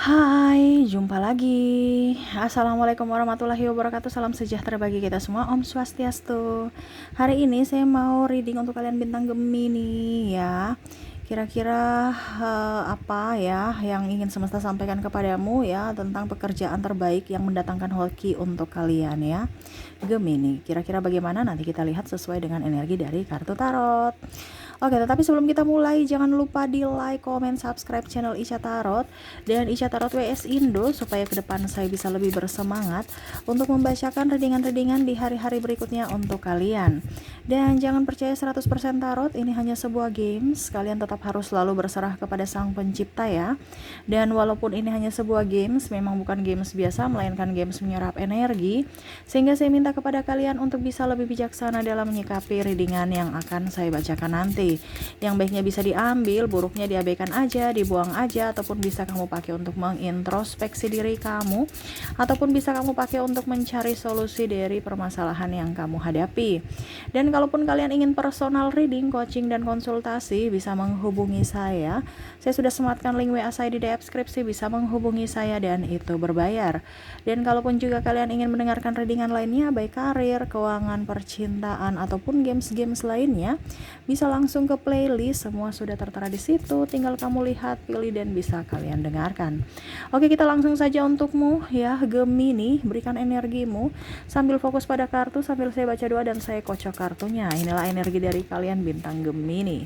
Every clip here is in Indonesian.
Hai, jumpa lagi. Assalamualaikum warahmatullahi wabarakatuh. Salam sejahtera bagi kita semua. Om Swastiastu. Hari ini saya mau reading untuk kalian bintang Gemini ya. Kira-kira apa ya yang ingin semesta sampaikan kepadamu ya tentang pekerjaan terbaik yang mendatangkan hoki untuk kalian ya. Gemini, kira-kira bagaimana? Nanti kita lihat sesuai dengan energi dari kartu tarot. Oke, tetapi sebelum kita mulai, jangan lupa di like, comment, subscribe channel Isha Tarot dan Isha Tarot WS Indo supaya ke depan saya bisa lebih bersemangat untuk membacakan readingan-readingan di hari-hari berikutnya untuk kalian. Dan jangan percaya 100% tarot, ini hanya sebuah games. Kalian tetap harus selalu berserah kepada Sang Pencipta ya. Dan walaupun ini hanya sebuah games, memang bukan games biasa, melainkan games menyerap energi, sehingga saya minta kepada kalian untuk bisa lebih bijaksana dalam menyikapi readingan yang akan saya bacakan nanti. Yang baiknya bisa diambil, buruknya diabaikan aja, dibuang aja, ataupun bisa kamu pakai untuk mengintrospeksi diri kamu, ataupun bisa kamu pakai untuk mencari solusi dari permasalahan yang kamu hadapi. Dan kalaupun kalian ingin personal reading, coaching, dan konsultasi, bisa menghubungi saya. Saya sudah sematkan link WA saya di deskripsi, bisa menghubungi saya dan itu berbayar. Dan kalaupun juga kalian ingin mendengarkan readingan lainnya, baik karir, keuangan, percintaan, ataupun games-games lainnya, bisa langsung ke playlist, semua sudah tertera di situ, tinggal kamu lihat, pilih, dan bisa kalian dengarkan. Oke, kita langsung saja untukmu ya Gemini, berikan energimu sambil fokus pada kartu, sambil saya baca doa dan saya kocok kartunya. Inilah energi dari kalian bintang Gemini.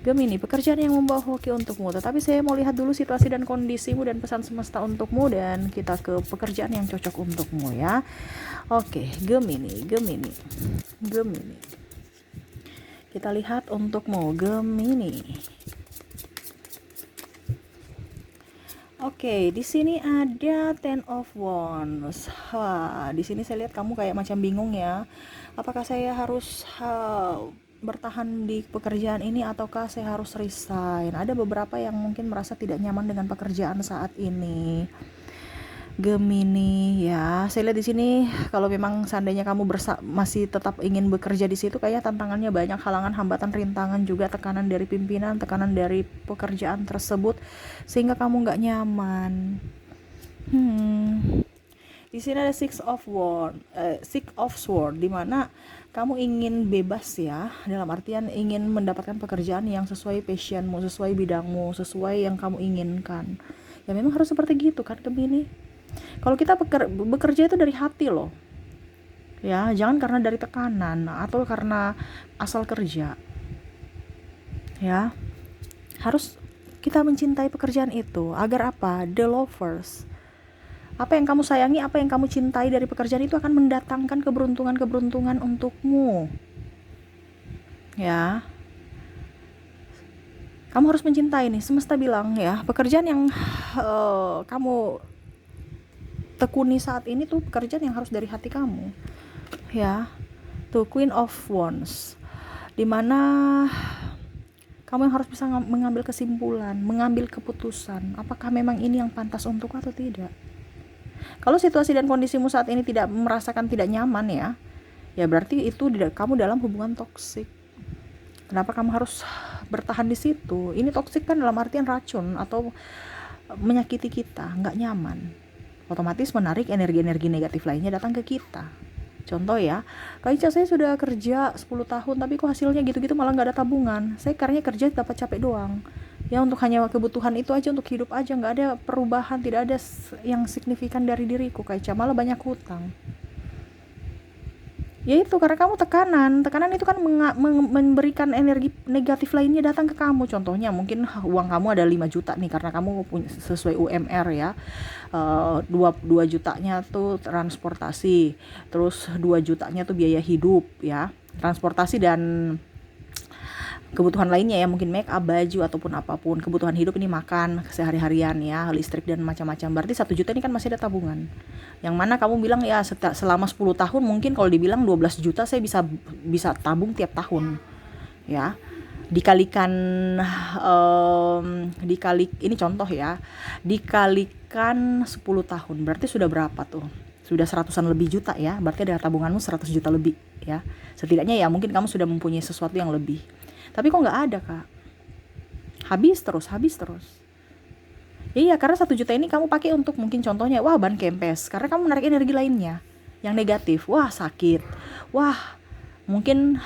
Gemini, pekerjaan yang membawa hoki untukmu, tetapi saya mau lihat dulu situasi dan kondisimu dan pesan semesta untukmu, dan kita ke pekerjaan yang cocok untukmu ya. Oke, Gemini. Kita lihat untukmu, Gemini. Oke, di sini ada Ten of Wands. Wah, di sini saya lihat kamu kayak macam bingung ya. Apakah saya harus bertahan di pekerjaan ini ataukah saya harus resign? Ada beberapa yang mungkin merasa tidak nyaman dengan pekerjaan saat ini. Gemini ya, saya lihat di sini kalau memang seandainya kamu masih tetap ingin bekerja di situ, kayak tantangannya banyak, halangan, hambatan, rintangan, juga tekanan dari pimpinan, tekanan dari pekerjaan tersebut, sehingga kamu nggak nyaman. Di sini ada Six of Sword, di mana kamu ingin bebas ya, dalam artian ingin mendapatkan pekerjaan yang sesuai passionmu, sesuai bidangmu, sesuai yang kamu inginkan. Ya memang harus seperti gitu kan Gemini. Kalau kita bekerja itu dari hati loh. Ya, jangan karena dari tekanan atau karena asal kerja. Ya. Harus kita mencintai pekerjaan itu. Agar apa? The lovers. Apa yang kamu sayangi, apa yang kamu cintai dari pekerjaan itu akan mendatangkan keberuntungan-keberuntungan untukmu. Ya. Kamu harus mencintai nih. Semesta bilang ya, pekerjaan yang kamu tekuni saat ini tuh pekerjaan yang harus dari hati kamu ya. Tuh Queen of Wands, dimana kamu yang harus bisa mengambil kesimpulan, mengambil keputusan apakah memang ini yang pantas untuk atau tidak. Kalau situasi dan kondisimu saat ini tidak merasakan tidak nyaman ya berarti itu kamu dalam hubungan toksik. Kenapa kamu harus bertahan di situ? Ini toksik kan dalam artian racun atau menyakiti kita, nggak nyaman, otomatis menarik energi-energi negatif lainnya datang ke kita. Contoh ya, Kak Ica, saya sudah kerja 10 tahun tapi kok hasilnya gitu-gitu, malah nggak ada tabungan. Saya karena kerja dapat capek doang. Ya untuk hanya kebutuhan itu aja, untuk hidup aja, nggak ada perubahan, tidak ada yang signifikan dari diriku Kak Ica, malah banyak hutang. Ya itu karena kamu tekanan itu kan memberikan energi negatif lainnya datang ke kamu. Contohnya mungkin uang kamu ada 5 juta nih karena kamu punya sesuai UMR ya, 2 jutanya tuh transportasi, terus 2 jutanya tuh biaya hidup ya, transportasi dan kebutuhan lainnya ya, mungkin make up, baju, ataupun apapun kebutuhan hidup ini, makan sehari-harian ya, listrik dan macam-macam. Berarti 1 juta ini kan masih ada tabungan, yang mana kamu bilang ya selama 10 tahun mungkin kalau dibilang 12 juta saya bisa tabung tiap tahun ya, dikalikan ini contoh ya, dikalikan 10 tahun berarti sudah berapa tuh, sudah 100-an lebih juta ya, berarti ada tabunganmu 100 juta lebih ya, setidaknya ya mungkin kamu sudah mempunyai sesuatu yang lebih. Tapi kok nggak ada Kak, habis terus. Iya, karena 1 juta ini kamu pakai untuk mungkin contohnya, wah ban kempes, karena kamu menarik energi lainnya yang negatif. Wah sakit, wah mungkin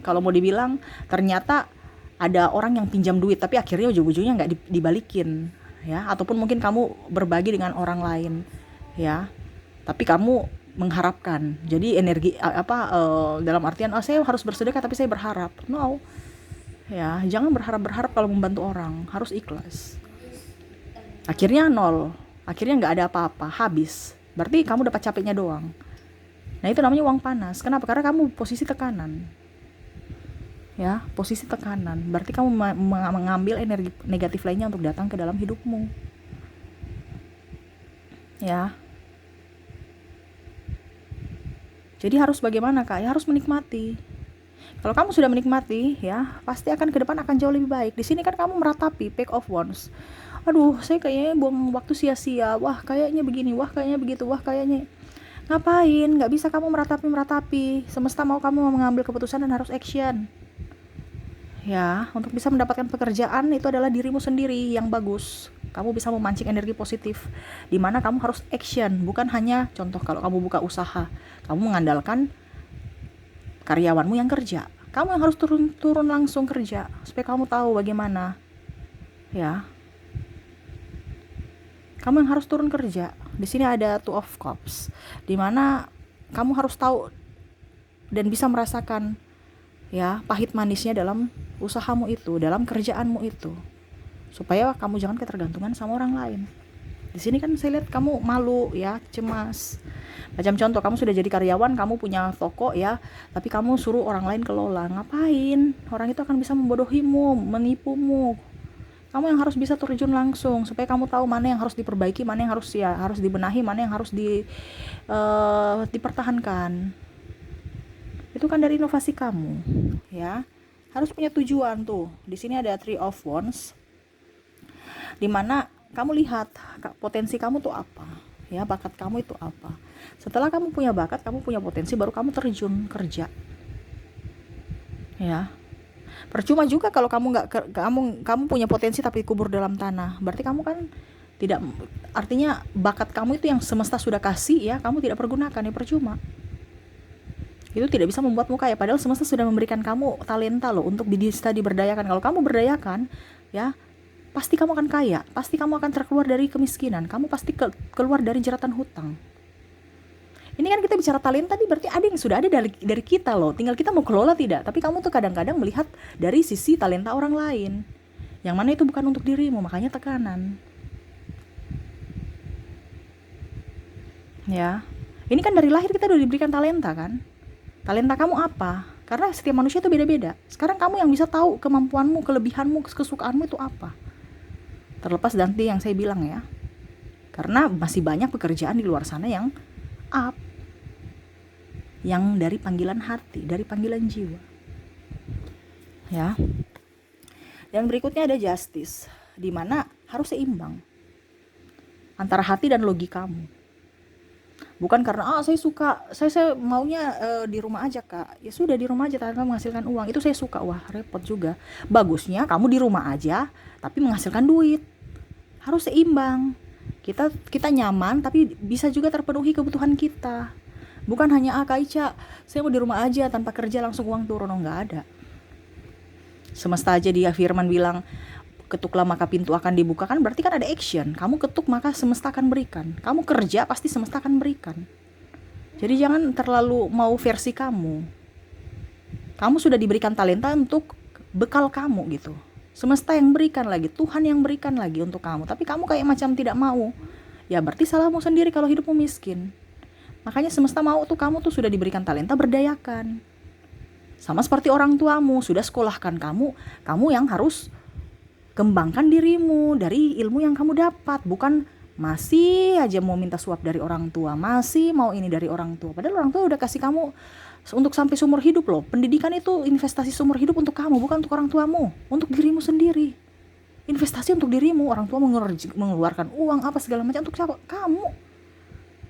kalau mau dibilang ternyata ada orang yang pinjam duit tapi akhirnya ujung-ujungnya nggak dibalikin, ya. Ataupun mungkin kamu berbagi dengan orang lain, ya, tapi kamu mengharapkan, jadi energi dalam artian saya harus bersedekah tapi saya berharap, no, ya. Jangan berharap kalau membantu orang, harus ikhlas. Akhirnya nol, akhirnya nggak ada apa-apa, habis, berarti kamu dapat capeknya doang. Nah itu namanya uang panas. Kenapa? Karena kamu posisi tekanan, ya, posisi tekanan. Berarti kamu mengambil energi negatif lainnya untuk datang ke dalam hidupmu, ya. Jadi harus bagaimana, Kak? Ya harus menikmati. Kalau kamu sudah menikmati, ya pasti akan ke depan akan jauh lebih baik. Di sini kan kamu meratapi, pick of wands. Aduh, saya kayaknya buang waktu sia-sia. Wah, kayaknya begini. Wah, kayaknya begitu. Wah, kayaknya. Ngapain? Nggak bisa kamu meratapi. Semesta mau kamu mengambil keputusan dan harus action. Ya, untuk bisa mendapatkan pekerjaan itu adalah dirimu sendiri yang bagus. Kamu bisa memancing energi positif, dimana kamu harus action, bukan hanya contoh kalau kamu buka usaha, kamu mengandalkan karyawanmu yang kerja. Kamu yang harus turun langsung kerja, supaya kamu tahu bagaimana, ya. Kamu yang harus turun kerja. Di sini ada Two of Cups, dimana kamu harus tahu dan bisa merasakan, ya, pahit manisnya dalam usahamu itu, dalam kerjaanmu itu, supaya kamu jangan ketergantungan sama orang lain. Di sini kan saya lihat kamu malu, ya, cemas. Macam contoh, kamu sudah jadi karyawan, kamu punya toko, ya, tapi kamu suruh orang lain kelola. Ngapain? Orang itu akan bisa membodohimu, menipumu. Kamu yang harus bisa terjun langsung supaya kamu tahu mana yang harus diperbaiki, mana yang harus dibenahi, mana yang harus dipertahankan. Itu kan dari inovasi kamu, ya. Harus punya tujuan tuh. Di sini ada Three of Wands, dimana kamu lihat potensi kamu tuh apa, ya, bakat kamu itu apa. Setelah kamu punya bakat, kamu punya potensi, baru kamu terjun kerja, ya. Percuma juga kalau kamu punya potensi tapi kubur dalam tanah. Berarti kamu kan tidak, artinya bakat kamu itu yang semesta sudah kasih, ya, kamu tidak pergunakan, ya percuma. Itu tidak bisa membuatmu kaya, padahal semesta sudah memberikan kamu talenta loh untuk bisa diberdayakan. Kalau kamu berdayakan, ya, pasti kamu akan kaya, pasti kamu akan terkeluar dari kemiskinan, kamu pasti keluar dari jeratan hutang. Ini kan kita bicara talenta nih, berarti ada yang sudah ada dari kita loh, tinggal kita mau kelola tidak. Tapi kamu tuh kadang-kadang melihat dari sisi talenta orang lain, yang mana itu bukan untuk dirimu, makanya tekanan, ya. Ini kan dari lahir kita udah diberikan talenta kan. Talenta kamu apa? Karena setiap manusia itu beda-beda. Sekarang kamu yang bisa tahu kemampuanmu, kelebihanmu, kesukaanmu itu apa. Terlepas nanti yang saya bilang, ya, karena masih banyak pekerjaan di luar sana yang up, yang dari panggilan hati, dari panggilan jiwa, ya. Dan berikutnya ada Justice, dimana harus seimbang antara hati dan logikamu. Bukan karena saya suka, saya maunya di rumah aja, Kak. Ya sudah, di rumah aja tanpa menghasilkan uang. Itu saya suka. Wah, repot juga. Bagusnya kamu di rumah aja tapi menghasilkan duit. Harus seimbang. Kita nyaman tapi bisa juga terpenuhi kebutuhan kita. Bukan hanya Kak Ica, saya mau di rumah aja tanpa kerja langsung uang turun. Oh, enggak ada. Semesta aja dia firman bilang, ketuklah maka pintu akan dibuka, kan berarti kan ada action. Kamu ketuk maka semesta akan berikan. Kamu kerja pasti semesta akan berikan. Jadi jangan terlalu mau versi kamu. Kamu sudah diberikan talenta untuk bekal kamu gitu. Semesta yang berikan lagi, Tuhan yang berikan lagi untuk kamu. Tapi kamu kayak macam tidak mau. Ya berarti salahmu sendiri kalau hidupmu miskin. Makanya semesta mau tuh kamu tuh sudah diberikan talenta, berdayakan. Sama seperti orang tuamu sudah sekolahkan kamu yang harus kembangkan dirimu dari ilmu yang kamu dapat. Bukan masih aja mau minta suap dari orang tua, masih mau ini dari orang tua. Padahal orang tua udah kasih kamu untuk sampai seumur hidup loh. Pendidikan itu investasi seumur hidup untuk kamu, bukan untuk orang tuamu, untuk dirimu sendiri. Investasi untuk dirimu. Orang tua mengeluarkan uang apa segala macam untuk siapa? Kamu.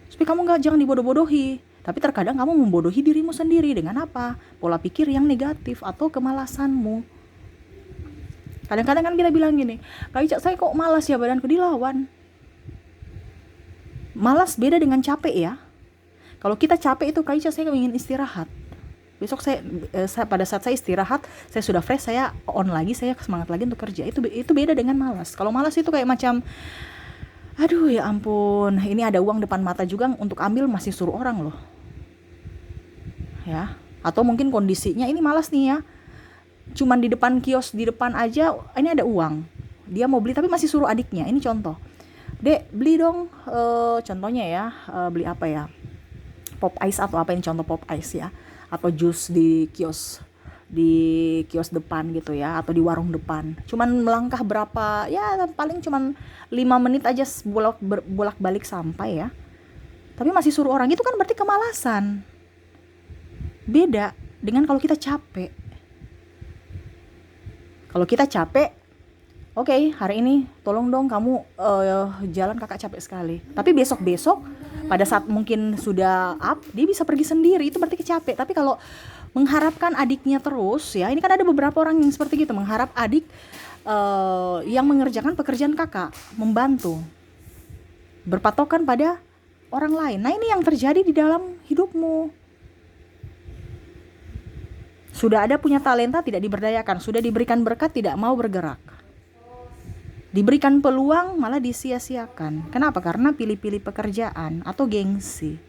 Supaya kamu jangan dibodoh-bodohi. Tapi terkadang kamu membodohi dirimu sendiri dengan apa? Pola pikir yang negatif atau kemalasanmu. Kadang-kadang kan kita bilang gini, Kak Ica saya kok malas ya badanku, dilawan. Malas beda dengan capek ya. Kalau kita capek itu Kak Ica saya ingin istirahat. Besok saya pada saat saya istirahat, saya sudah fresh, saya on lagi, saya semangat lagi untuk kerja. Itu beda dengan malas. Kalau malas itu kayak macam, aduh ya ampun, ini ada uang depan mata juga untuk ambil masih suruh orang loh. Ya, atau mungkin kondisinya ini malas nih ya. Cuman di depan kios, di depan aja ini ada uang. Dia mau beli tapi masih suruh adiknya. Ini contoh. Dek, beli dong, contohnya ya, beli apa ya? Pop ice atau apa, ini contoh pop ice ya. Atau jus di kios depan gitu ya, atau di warung depan. Cuman melangkah berapa, ya paling cuman 5 menit aja bolak-balik sampai ya. Tapi masih suruh orang, itu kan berarti kemalasan. Beda dengan kalau kita capek. Kalau kita capek, oke, hari ini tolong dong kamu jalan, kakak capek sekali. Tapi besok-besok pada saat mungkin sudah up, dia bisa pergi sendiri, itu berarti capek. Tapi kalau mengharapkan adiknya terus ya, ini kan ada beberapa orang yang seperti gitu, mengharap adik yang mengerjakan pekerjaan kakak, membantu, berpatokan pada orang lain. Nah ini yang terjadi di dalam hidupmu. Sudah ada punya talenta, tidak diberdayakan. Sudah diberikan berkat, tidak mau bergerak. Diberikan peluang, malah disia-siakan. Kenapa? Karena pilih-pilih pekerjaan atau gengsi.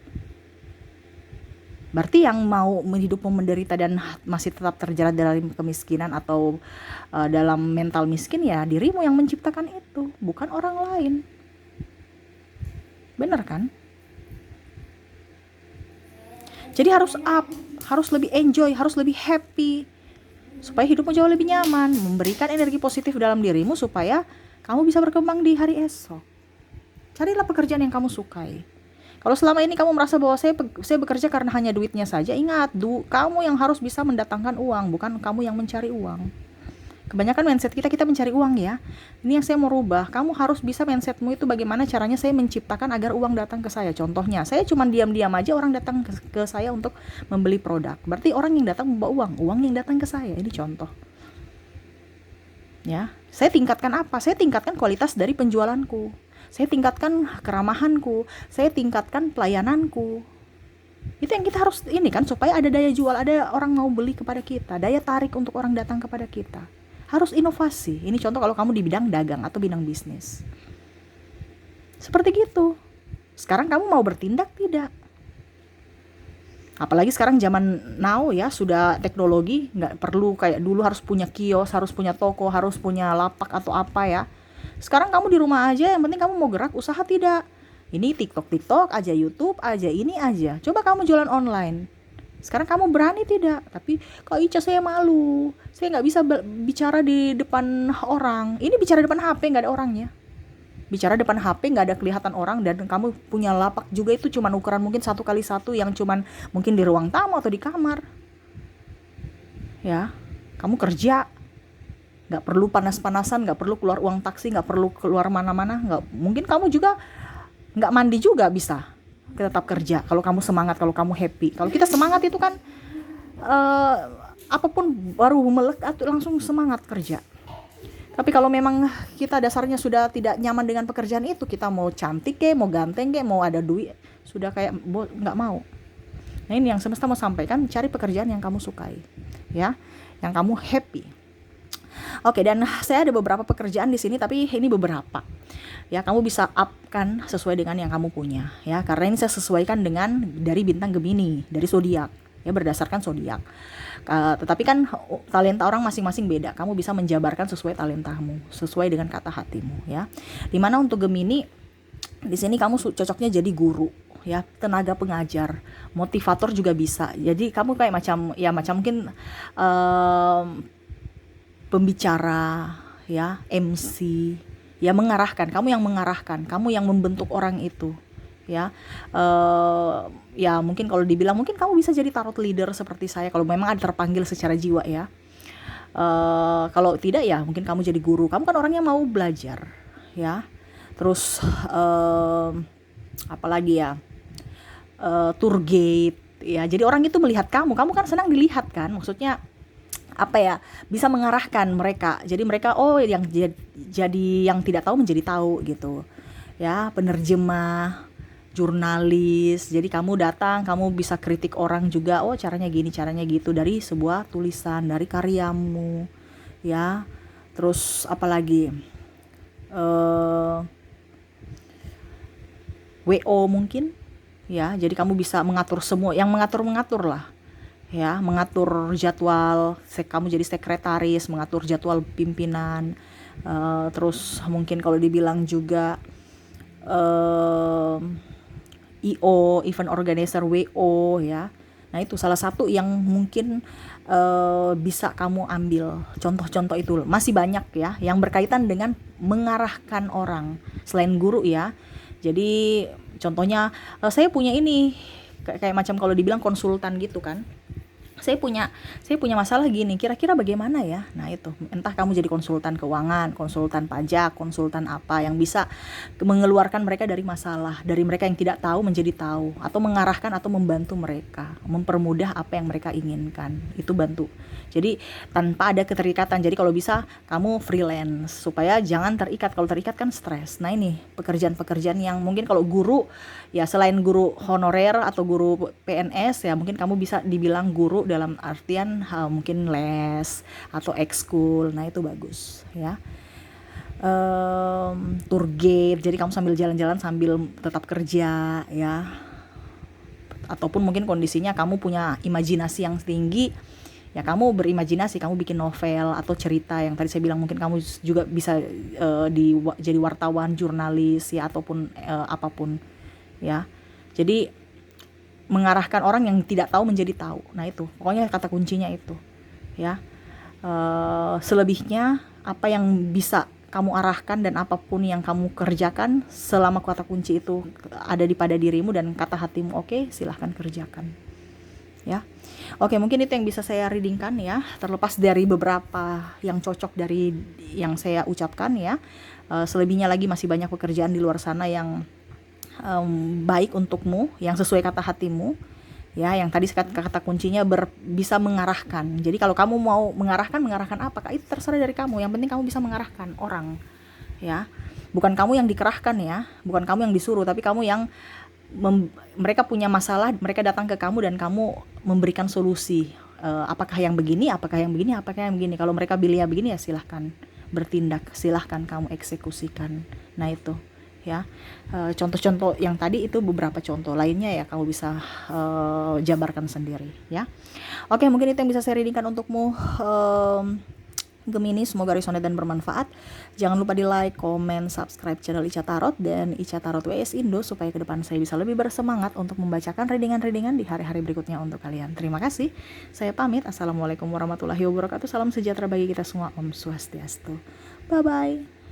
Berarti yang mau hidupmu menderita dan masih tetap terjerat dalam kemiskinan atau dalam mental miskin, ya dirimu yang menciptakan itu, bukan orang lain. Bener kan? Jadi harus up, harus lebih enjoy, harus lebih happy, supaya hidupmu jauh lebih nyaman, memberikan energi positif dalam dirimu supaya kamu bisa berkembang di hari esok. Carilah pekerjaan yang kamu sukai. Kalau selama ini kamu merasa bahwa saya bekerja karena hanya duitnya saja, ingat, kamu yang harus bisa mendatangkan uang, bukan kamu yang mencari uang. Kebanyakan mindset kita mencari uang ya. Ini yang saya mau rubah. Kamu harus bisa mindsetmu itu bagaimana caranya saya menciptakan agar uang datang ke saya. Contohnya, saya cuma diam-diam aja orang datang ke saya untuk membeli produk. Berarti orang yang datang membawa uang yang datang ke saya. Ini contoh. Ya, saya tingkatkan apa? Saya tingkatkan kualitas dari penjualanku. Saya tingkatkan keramahanku. Saya tingkatkan pelayananku. Itu yang kita harus ini kan, supaya ada daya jual, ada orang mau beli kepada kita, daya tarik untuk orang datang kepada kita. Harus inovasi. Ini contoh kalau kamu di bidang dagang atau bidang bisnis. Seperti gitu. Sekarang kamu mau bertindak tidak? Apalagi sekarang zaman now ya, sudah teknologi, nggak perlu kayak dulu harus punya kios, harus punya toko, harus punya lapak atau apa ya. Sekarang kamu di rumah aja, yang penting kamu mau gerak, usaha tidak. Ini TikTok aja, YouTube aja, ini aja. Coba kamu jualan online. Sekarang kamu berani tidak? Tapi Kak Ica saya malu, saya nggak bisa bicara di depan orang. Ini bicara depan HP, nggak ada orangnya. Bicara depan HP nggak ada kelihatan orang, dan kamu punya lapak juga itu cuma ukuran mungkin 1x1 yang cuman mungkin di ruang tamu atau di kamar. Ya, kamu kerja, nggak perlu panas-panasan, nggak perlu keluar uang taksi, nggak perlu keluar mana-mana, mungkin kamu juga nggak mandi juga bisa. Tetap kerja kalau kamu semangat, kalau kamu happy. Kalau kita semangat itu kan apapun baru melek atau langsung semangat kerja. Tapi kalau memang kita dasarnya sudah tidak nyaman dengan pekerjaan itu, kita mau cantik ke, mau ganteng ke, mau ada duit, sudah kayak nggak mau. Nah ini yang semesta mau sampaikan, cari pekerjaan yang kamu sukai, ya, yang kamu happy. Oke, dan saya ada beberapa pekerjaan di sini, tapi ini beberapa. Ya, kamu bisa up kan sesuai dengan yang kamu punya, ya. Karena ini saya sesuaikan dengan dari bintang Gemini, dari zodiak, ya, berdasarkan zodiak. Tetapi kan talenta orang masing-masing beda. Kamu bisa menjabarkan sesuai talentamu, sesuai dengan kata hatimu, ya. Dimana untuk Gemini di sini kamu cocoknya jadi guru, ya, tenaga pengajar, motivator juga bisa. Jadi kamu kayak macam mungkin pembicara, ya, MC, ya, mengarahkan, kamu yang mengarahkan, kamu yang membentuk orang itu, ya. Ya mungkin kalau dibilang mungkin kamu bisa jadi tarot leader seperti saya kalau memang ada terpanggil secara jiwa, ya. Kalau tidak ya mungkin kamu jadi guru, kamu kan orangnya mau belajar, ya. Terus apalagi ya, tour guide, ya. Jadi orang itu melihat kamu kan senang dilihat kan, maksudnya apa ya, bisa mengarahkan mereka. Jadi mereka yang jadi yang tidak tahu menjadi tahu gitu. Ya, penerjemah, jurnalis. Jadi kamu datang, kamu bisa kritik orang juga. Oh, caranya gini, caranya gitu dari sebuah tulisan, dari karyamu. Ya. Terus apalagi? Eh WO mungkin. Ya, jadi kamu bisa mengatur semua, yang mengatur-mengatur lah. Ya, mengatur jadwal, kamu jadi sekretaris, mengatur jadwal pimpinan. Terus mungkin kalau dibilang juga eh, IO, event organizer, WO ya. Nah, itu salah satu yang mungkin bisa kamu ambil contoh-contoh itu. Masih banyak ya yang berkaitan dengan mengarahkan orang selain guru ya. Jadi contohnya saya punya ini kayak macam kalau dibilang konsultan gitu kan. Saya punya masalah gini, kira-kira bagaimana ya? Nah, itu entah kamu jadi konsultan keuangan, konsultan pajak, konsultan apa yang bisa mengeluarkan mereka dari masalah, dari mereka yang tidak tahu menjadi tahu, atau mengarahkan atau membantu mereka, mempermudah apa yang mereka inginkan. Itu bantu. Jadi tanpa ada keterikatan. Jadi kalau bisa kamu freelance supaya jangan terikat. Kalau terikat kan stres. Nah, ini pekerjaan-pekerjaan yang mungkin kalau guru ya, selain guru honorer atau guru PNS ya, mungkin kamu bisa dibilang guru dalam artian mungkin les atau ekskul. Nah, itu bagus ya. Tour guide, jadi kamu sambil jalan-jalan sambil tetap kerja ya. Ataupun mungkin kondisinya kamu punya imajinasi yang tinggi ya, kamu berimajinasi, kamu bikin novel atau cerita yang tadi saya bilang. Mungkin kamu juga bisa jadi wartawan, jurnalis ya, ataupun apapun ya. Jadi mengarahkan orang yang tidak tahu menjadi tahu. Nah, itu pokoknya kata kuncinya itu ya. Selebihnya apa yang bisa kamu arahkan dan apapun yang kamu kerjakan, selama kata kunci itu ada pada dirimu dan kata hatimu oke, silahkan kerjakan ya. Oke, mungkin itu yang bisa saya readingkan ya, terlepas dari beberapa yang cocok dari yang saya ucapkan ya. Selebihnya lagi masih banyak pekerjaan di luar sana yang baik untukmu, yang sesuai kata hatimu ya. Yang tadi kata kuncinya bisa mengarahkan. Jadi kalau kamu mau mengarahkan apa, itu terserah dari kamu. Yang penting kamu bisa mengarahkan orang ya. Bukan kamu yang dikerahkan ya, bukan kamu yang disuruh, tapi kamu yang mereka punya masalah, mereka datang ke kamu dan kamu memberikan solusi. Apakah yang begini, apakah yang begini, apakah yang begini. Kalau mereka pilih yang begini ya silahkan bertindak, silahkan kamu eksekusikan. Nah, itu ya. Contoh-contoh yang tadi itu beberapa contoh, lainnya ya kamu bisa jabarkan sendiri ya. Oke, mungkin itu yang bisa saya readingkan untukmu Gemini. Semoga resonate dan bermanfaat. Jangan lupa di like, comment, subscribe channel Ica Tarot dan Ica Tarot WS Indo supaya ke depan saya bisa lebih bersemangat untuk membacakan readingan-readingan di hari-hari berikutnya untuk kalian. Terima kasih. Saya pamit. Assalamualaikum warahmatullahi wabarakatuh. Salam sejahtera bagi kita semua. Om Swastiastu. Bye bye.